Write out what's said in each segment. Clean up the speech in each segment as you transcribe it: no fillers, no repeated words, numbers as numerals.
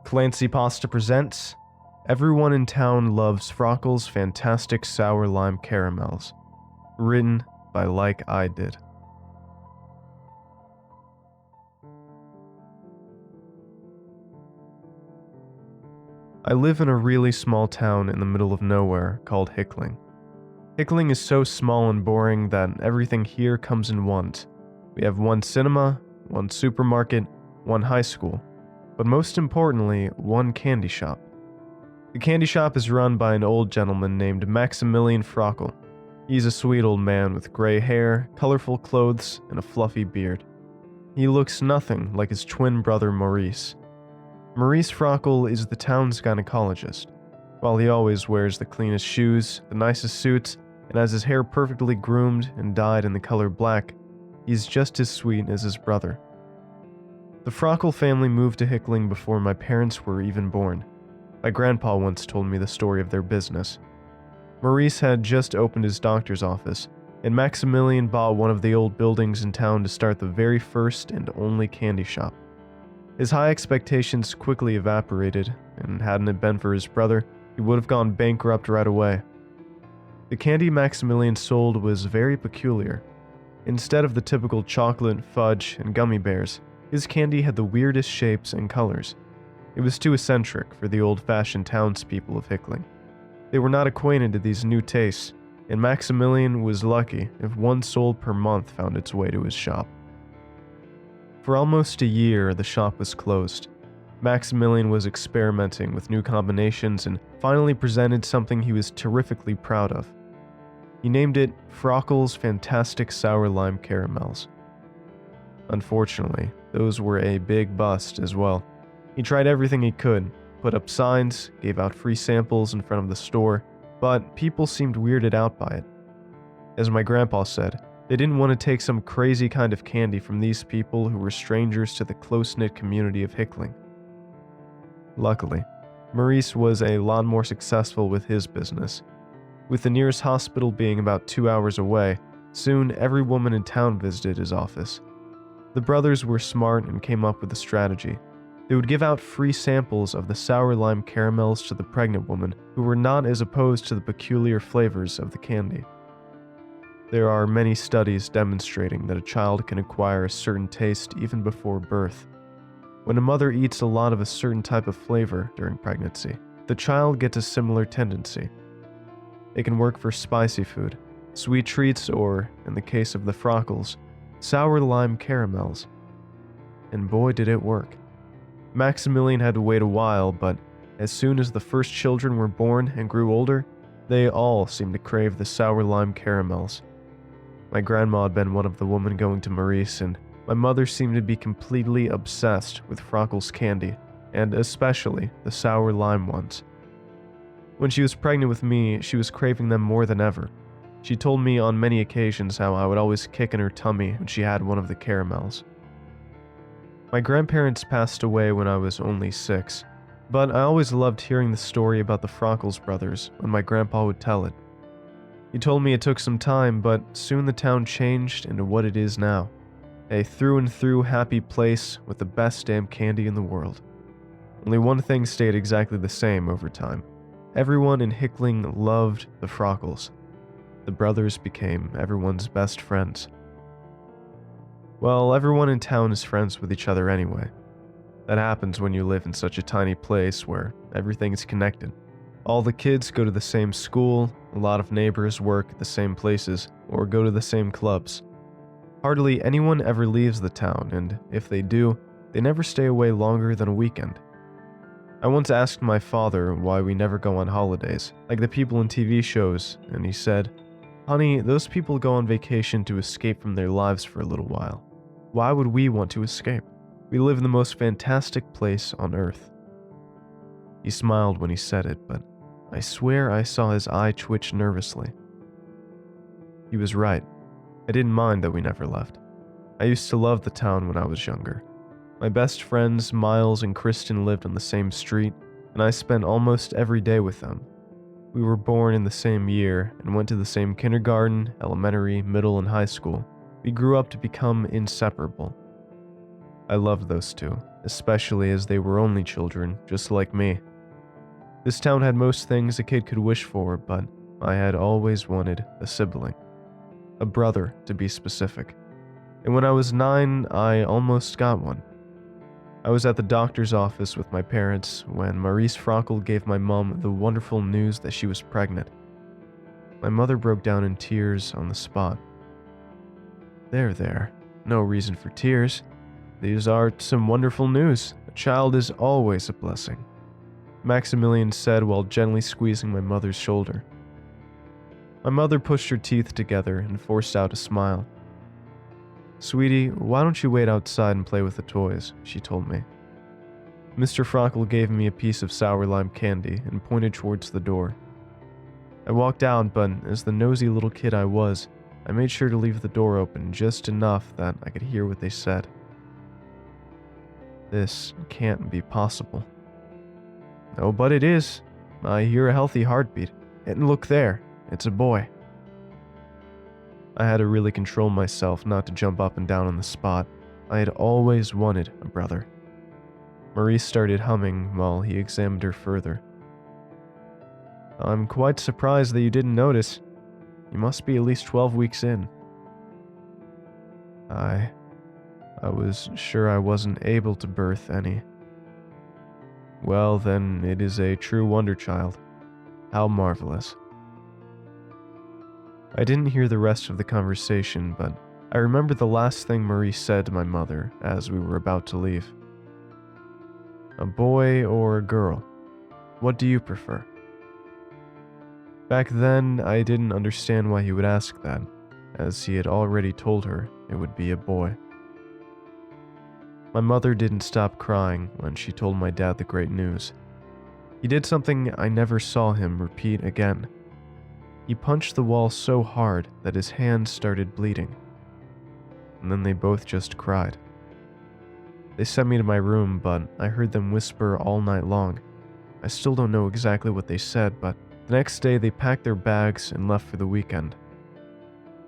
ClancyPasta presents Everyone in Town Loves Frockle's Fantastic Sour Lime Caramels. Written by likeeyedid. I live in a really small town in the middle of nowhere called Hickling. Hickling is so small and boring that everything here comes in ones. We have one cinema, one supermarket, one high school, but most importantly, one candy shop. The candy shop is run by an old gentleman named Maximilian Frockle. He's a sweet old man with gray hair, colorful clothes, and a fluffy beard. He looks nothing like his twin brother Maurice. Maurice Frockle is the town's gynecologist. While he always wears the cleanest shoes, the nicest suits, and has his hair perfectly groomed and dyed in the color black, he's just as sweet as his brother. The Frockle family moved to Hickling before my parents were even born. My grandpa once told me the story of their business. Maurice had just opened his doctor's office, and Maximilian bought one of the old buildings in town to start the very first and only candy shop. His high expectations quickly evaporated, and hadn't it been for his brother, he would have gone bankrupt right away. The candy Maximilian sold was very peculiar. Instead of the typical chocolate, fudge, and gummy bears, his candy had the weirdest shapes and colors. It was too eccentric for the old-fashioned townspeople of Hickling. They were not acquainted to these new tastes, and Maximilian was lucky if one sold per month found its way to his shop. For almost a year, the shop was closed. Maximilian was experimenting with new combinations and finally presented something he was terrifically proud of. He named it Frockle's Fantastic Sour Lime Caramels. Unfortunately, those were a big bust as well. He tried everything he could, put up signs, gave out free samples in front of the store, but people seemed weirded out by it. As my grandpa said, they didn't want to take some crazy kind of candy from these people who were strangers to the close-knit community of Hickling. Luckily, Maurice was a lot more successful with his business. With the nearest hospital being about 2 hours away, soon every woman in town visited his office. The brothers were smart and came up with a strategy. They would give out free samples of the sour lime caramels to the pregnant women who were not as opposed to the peculiar flavors of the candy. There are many studies demonstrating that a child can acquire a certain taste even before birth. When a mother eats a lot of a certain type of flavor during pregnancy, the child gets a similar tendency. It can work for spicy food, sweet treats, or, in the case of the Frockles, sour lime caramels. And boy did it work. Maximilian had to wait a while, but as soon as the first children were born and grew older, they all seemed to crave the sour lime caramels. My grandma had been one of the women going to Maurice, and my mother seemed to be completely obsessed with Frockle's candy, and especially the sour lime ones. When she was pregnant with me, she was craving them more than ever. She told me on many occasions how I would always kick in her tummy when she had one of the caramels. My grandparents passed away when I was only 6, but I always loved hearing the story about the Frockles brothers when my grandpa would tell it. He told me it took some time, but soon the town changed into what it is now. A through-and-through happy place with the best damn candy in the world. Only one thing stayed exactly the same over time. Everyone in Hickling loved the Frockles. The brothers became everyone's best friends. Well, everyone in town is friends with each other anyway. That happens when you live in such a tiny place where everything is connected. All the kids go to the same school, a lot of neighbors work at the same places, or go to the same clubs. Hardly anyone ever leaves the town, and if they do, they never stay away longer than a weekend. I once asked my father why we never go on holidays, like the people in TV shows, and he said, "Honey, those people go on vacation to escape from their lives for a little while. Why would we want to escape? We live in the most fantastic place on earth." He smiled when he said it, but I swear I saw his eye twitch nervously. He was right. I didn't mind that we never left. I used to love the town when I was younger. My best friends, Miles and Kristen, lived on the same street, and I spent almost every day with them. We were born in the same year and went to the same kindergarten, elementary, middle, and high school. We grew up to become inseparable. I loved those two, especially as they were only children, just like me. This town had most things a kid could wish for, but I had always wanted a sibling. A brother, to be specific. And when I was 9, I almost got one. I was at the doctor's office with my parents when Maurice Frockle gave my mom the wonderful news that she was pregnant. My mother broke down in tears on the spot. There. No reason for tears. These are some wonderful news. A child is always a blessing, Maximilian said while gently squeezing my mother's shoulder. My mother pushed her teeth together and forced out a smile. Sweetie, why don't you wait outside and play with the toys, she told me. Mr. Frockle gave me a piece of sour lime candy and pointed towards the door. I walked out, but as the nosy little kid I was, I made sure to leave the door open just enough that I could hear what they said. This can't be possible. No, but it is. I hear a healthy heartbeat. And look there, it's a boy. I had to really control myself not to jump up and down on the spot. I had always wanted a brother. Maurice started humming while he examined her further. I'm quite surprised that you didn't notice. You must be at least 12 weeks in. I was sure I wasn't able to birth any. Well, then it is a true wonder child. How marvelous. I didn't hear the rest of the conversation, but I remember the last thing Maurice said to my mother as we were about to leave. A boy or a girl? What do you prefer? Back then, I didn't understand why he would ask that, as he had already told her it would be a boy. My mother didn't stop crying when she told my dad the great news. He did something I never saw him repeat again. He punched the wall so hard that his hands started bleeding. And then they both just cried. They sent me to my room, but I heard them whisper all night long. I still don't know exactly what they said, but the next day they packed their bags and left for the weekend.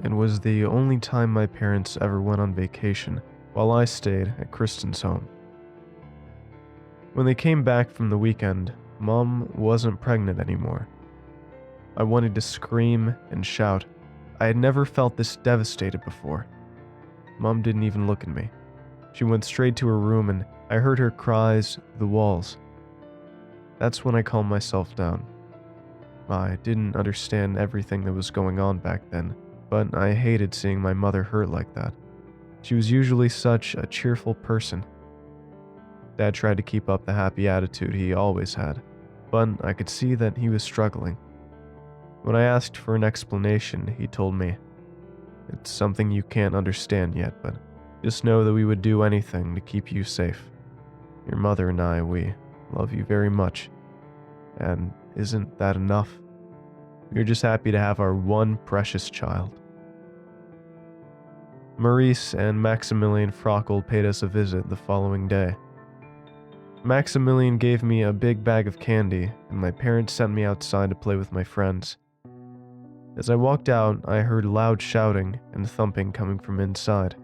It was the only time my parents ever went on vacation, while I stayed at Kristen's home. When they came back from the weekend, Mom wasn't pregnant anymore. I wanted to scream and shout. I had never felt this devastated before. Mom didn't even look at me. She went straight to her room and I heard her cries through the walls. That's when I calmed myself down. I didn't understand everything that was going on back then, but I hated seeing my mother hurt like that. She was usually such a cheerful person. Dad tried to keep up the happy attitude he always had, but I could see that he was struggling. When I asked for an explanation, he told me, "It's something you can't understand yet, but just know that we would do anything to keep you safe. Your mother and I, we love you very much. And isn't that enough? We're just happy to have our one precious child." Maurice and Maximilian Frockle paid us a visit the following day. Maximilian gave me a big bag of candy, and my parents sent me outside to play with my friends. As I walked out, I heard loud shouting and thumping coming from inside.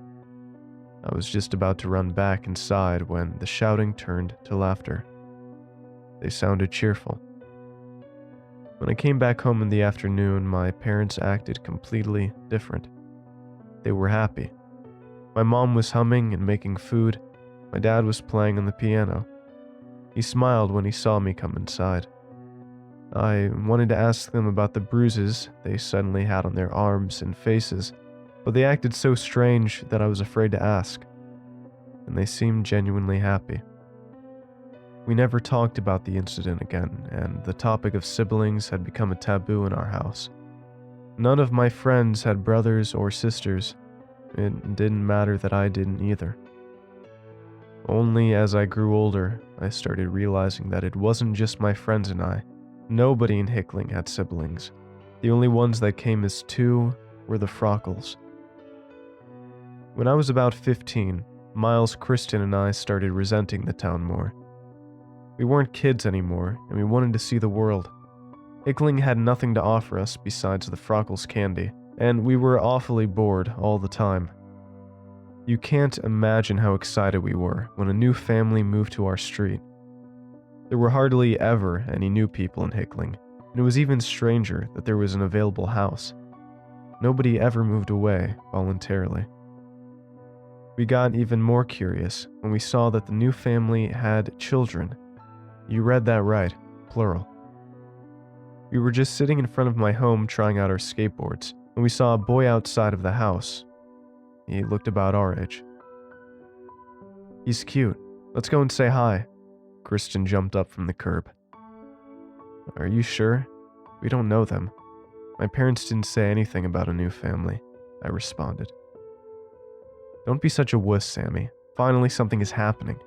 I was just about to run back inside when the shouting turned to laughter. They sounded cheerful. When I came back home in the afternoon, my parents acted completely different. They were happy. My mom was humming and making food. My dad was playing on the piano. He smiled when he saw me come inside. I wanted to ask them about the bruises they suddenly had on their arms and faces, but they acted so strange that I was afraid to ask, and they seemed genuinely happy. We never talked about the incident again, and the topic of siblings had become a taboo in our house. None of my friends had brothers or sisters. It didn't matter that I didn't either. Only as I grew older, I started realizing that it wasn't just my friends and I. Nobody in Hickling had siblings. The only ones that came as two were the Frockles. When I was about 15, Miles, Kristen, and I started resenting the town more. We weren't kids anymore, and we wanted to see the world. Hickling had nothing to offer us besides the Frockles candy, and we were awfully bored all the time. You can't imagine how excited we were when a new family moved to our street. There were hardly ever any new people in Hickling, and it was even stranger that there was an available house. Nobody ever moved away voluntarily. We got even more curious when we saw that the new family had children. You read that right, plural. We were just sitting in front of my home trying out our skateboards when we saw a boy outside of the house. He looked about our age. "He's cute. Let's go and say hi." Kristen jumped up from the curb. "Are you sure? We don't know them. My parents didn't say anything about a new family," I responded. "Don't be such a wuss, Sammy. Finally something is happening."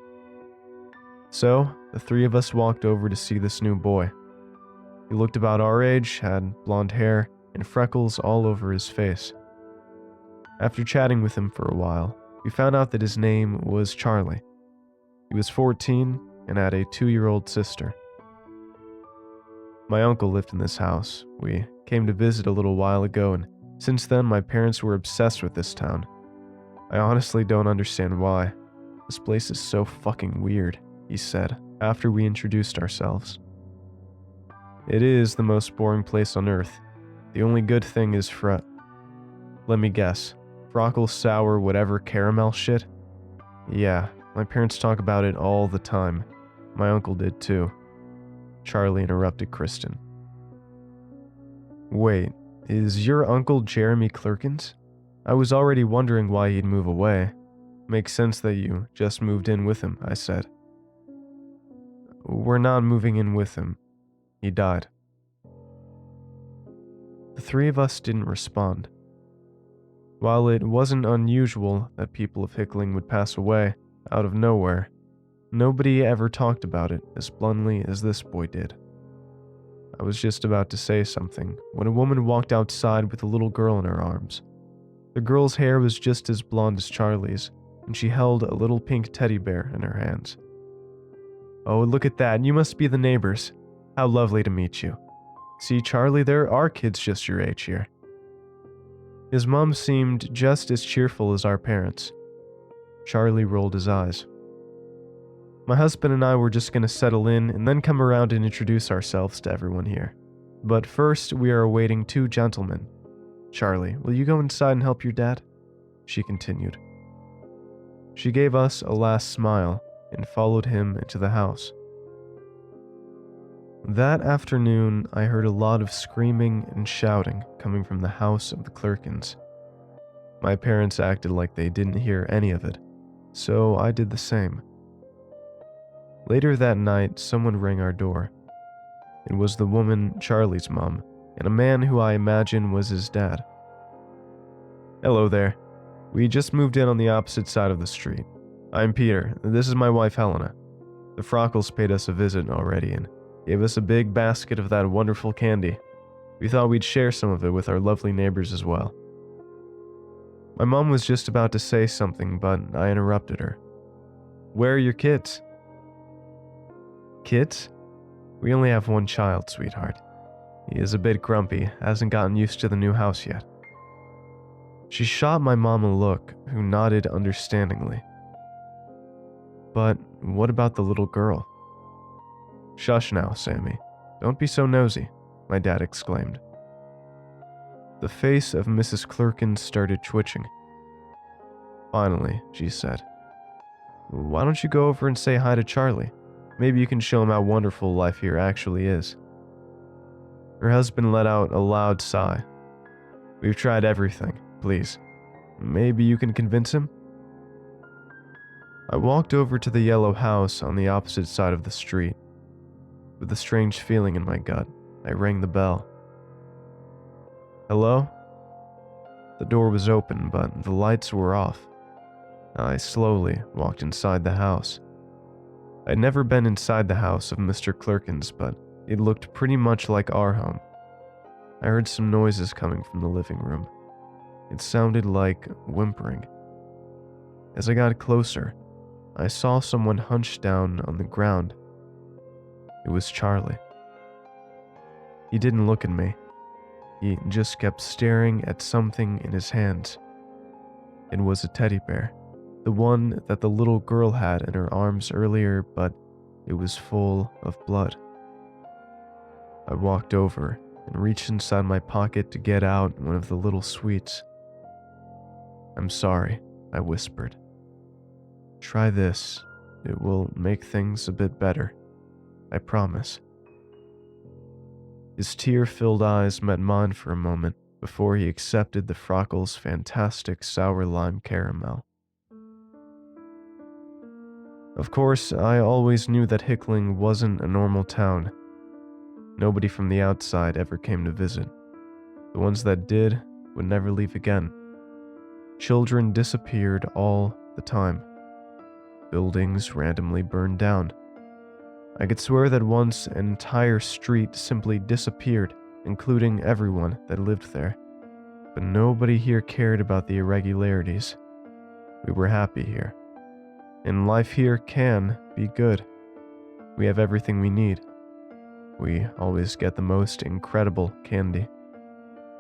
So, the three of us walked over to see this new boy. He looked about our age, had blonde hair, and freckles all over his face. After chatting with him for a while, we found out that his name was Charlie. He was 14 and had a 2-year-old sister. My uncle lived in this house. We came to visit a little while ago, and since then my parents were obsessed with this town. I honestly don't understand why. This place is so fucking weird, he said, after we introduced ourselves. "It is the most boring place on earth. The only good thing is let me guess. Frockle sour whatever caramel shit? Yeah, my parents talk about it all the time. My uncle did too." Charlie interrupted Kristen. "Wait, is your uncle Jeremy Clerkins? I was already wondering why he'd move away. Makes sense that you just moved in with him," I said. "We're not moving in with him. He died." The three of us didn't respond. While it wasn't unusual that people of Hickling would pass away out of nowhere, nobody ever talked about it as bluntly as this boy did. I was just about to say something when a woman walked outside with a little girl in her arms. The girl's hair was just as blonde as Charlie's, and she held a little pink teddy bear in her hands. "Oh, look at that, you must be the neighbors. How lovely to meet you. See, Charlie, there are kids just your age here." His mom seemed just as cheerful as our parents. Charlie rolled his eyes. "My husband and I were just going to settle in and then come around and introduce ourselves to everyone here. But first, we are awaiting 2 gentlemen. Charlie, will you go inside and help your dad?" she continued. She gave us a last smile and followed him into the house. That afternoon, I heard a lot of screaming and shouting coming from the house of the Clerkins. My parents acted like they didn't hear any of it, so I did the same. Later that night, someone rang our door. It was the woman, Charlie's mom, and a man who I imagine was his dad. "Hello there. We just moved in on the opposite side of the street. I'm Peter. This is my wife, Helena. The Frockles paid us a visit already and gave us a big basket of that wonderful candy. We thought we'd share some of it with our lovely neighbors as well." My mom was just about to say something, but I interrupted her. "Where are your kids?" "Kids? We only have 1 child, sweetheart. He is a bit grumpy, hasn't gotten used to the new house yet." She shot my mom a look, who nodded understandingly. "But what about the little girl?" "Shush now, Sammy. Don't be so nosy," my dad exclaimed. The face of Mrs. Clerkins started twitching. "Finally," she said. "Why don't you go over and say hi to Charlie? Maybe you can show him how wonderful life here actually is." Her husband let out a loud sigh. "We've tried everything, please. Maybe you can convince him?" I walked over to the yellow house on the opposite side of the street. With a strange feeling in my gut, I rang the bell. "Hello?" The door was open, but the lights were off. I slowly walked inside the house. I'd never been inside the house of Mr. Clerkins, but it looked pretty much like our home. I heard some noises coming from the living room. It sounded like whimpering. As I got closer, I saw someone hunched down on the ground. It was Charlie. He didn't look at me. He just kept staring at something in his hands. It was a teddy bear. The one that the little girl had in her arms earlier, but it was full of blood. I walked over and reached inside my pocket to get out one of the little sweets. "I'm sorry," I whispered. "Try this. It will make things a bit better. I promise." His tear-filled eyes met mine for a moment before he accepted the Frockle's fantastic sour lime caramel. Of course, I always knew that Hickling wasn't a normal town. Nobody from the outside ever came to visit. The ones that did would never leave again. Children disappeared all the time. Buildings randomly burned down. I could swear that once an entire street simply disappeared, including everyone that lived there. But nobody here cared about the irregularities. We were happy here. And life here can be good. We have everything we need. We always get the most incredible candy.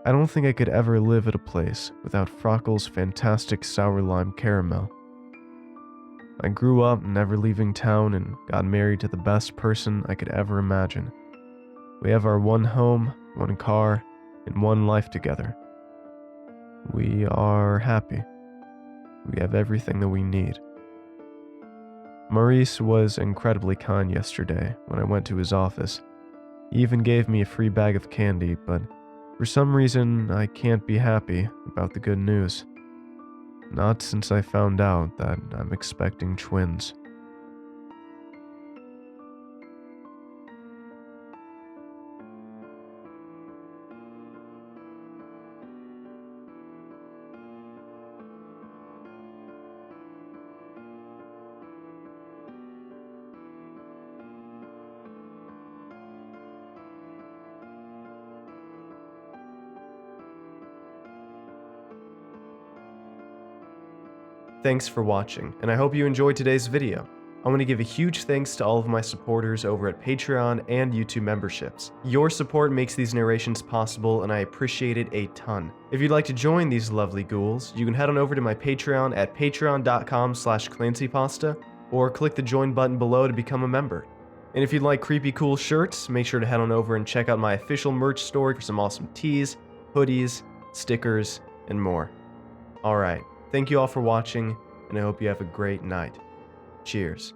I don't think I could ever live at a place without Frockle's fantastic sour lime caramel. I grew up never leaving town and got married to the best person I could ever imagine. We have our one home, one car, and one life together. We are happy. We have everything that we need. Maurice was incredibly kind yesterday when I went to his office. He even gave me a free bag of candy, but for some reason I can't be happy about the good news. Not since I found out that I'm expecting twins. Thanks for watching, and I hope you enjoyed today's video. I want to give a huge thanks to all of my supporters over at Patreon and YouTube memberships. Your support makes these narrations possible, and I appreciate it a ton. If you'd like to join these lovely ghouls, you can head on over to my Patreon at patreon.com/clancypasta, or click the join button below to become a member. And if you'd like creepy cool shirts, make sure to head on over and check out my official merch store for some awesome tees, hoodies, stickers, and more. Alright. Thank you all for watching, and I hope you have a great night. Cheers.